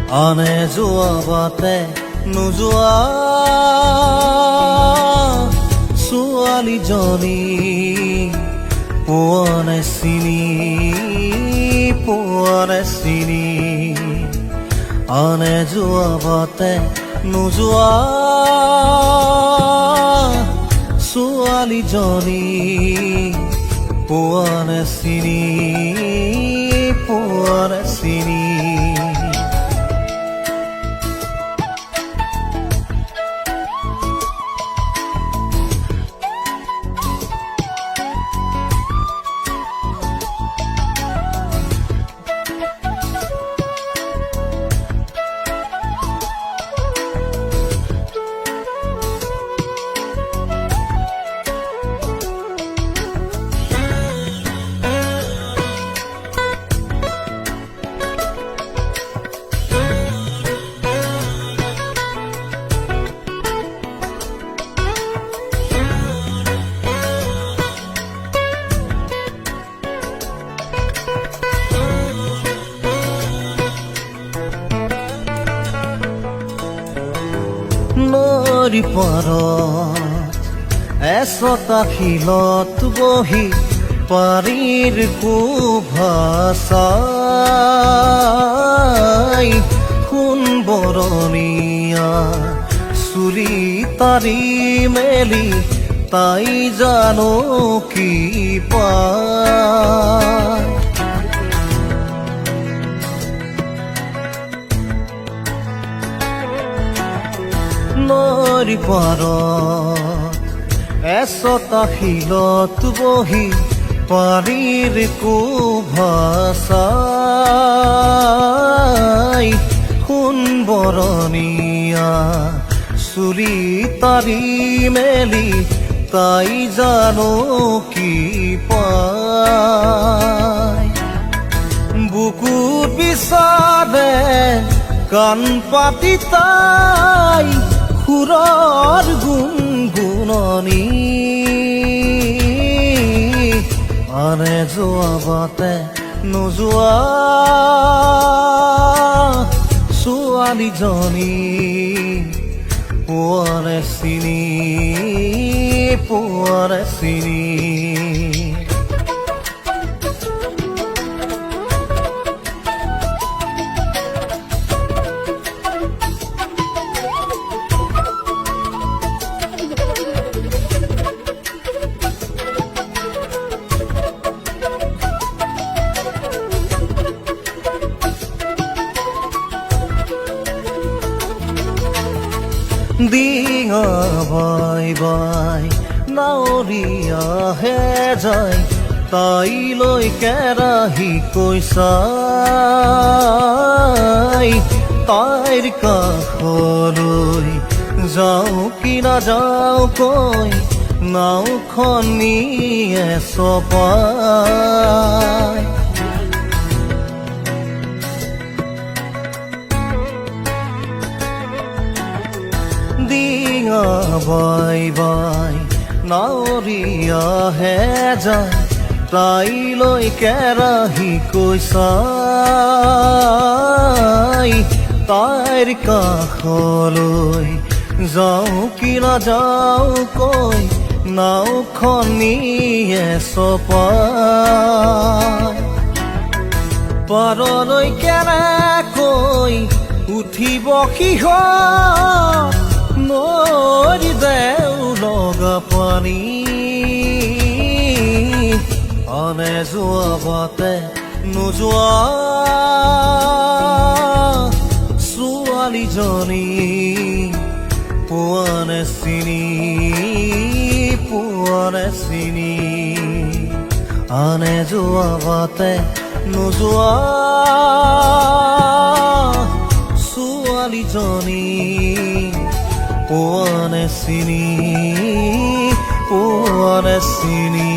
আনে যোৱা বাটে নোযোৱা ছোৱালীজনী পোৱা নাই চিনি, পোৱা নাই চিনি। আনে যোৱা বাটে নোযোৱা ছোৱালীজনী পোৱা নাই চিনি, পোৱা নাই চিনি। নদী পাৰত এচটা শিলত বহি পাৰীৰ কুভাচাই সোণ বৰণীয়া চুলি তাৰি মেলি তাই জানো কি পায়। নদী পাৰত এচটা শিলত বহি পাৰীৰ কুভাচাই সোণ বৰণীয়া চুলি তাৰি মেলি তাই জানো কি পায়। বুকুত বিচাৰে কাণ পাতি তাই সুৰৰ গুণগুণনি। আনে যোৱা বাটে নোযোৱা ছোৱালীজনী পোৱা নাই চিনি, পোৱা নাই চিনি। ডিঙা বাই বাই নাৱৰীয়াহে যায় তাইলৈ কেৰাহী কৈছাই। তাইৰ কাষলৈ যাওঁ কি নাযাওঁ কৈ নাওখন নিয়ে চপাই। ডিঙা বাই বাই নাৱৰীয়াহে যায় তাইলৈ কেৰাহী কৈছাই। তাইৰ কাষলৈ যাওঁ কি নাযাওঁ কৈ নাওখন নিয়ে চপাই। পাৰলৈ কেনেকৈ উঠিব সিহঁত নদী দেও লগা পানী। আনে যোৱা বাটে নোযোৱা ছোৱালীজনী পোৱা নাই চিনি, পোৱা নাই চিনি। আনে যোৱা বাটে নোযোৱা ছোৱালীজনী পোৱা নাই চিনি, পোৱা নাই চিনি।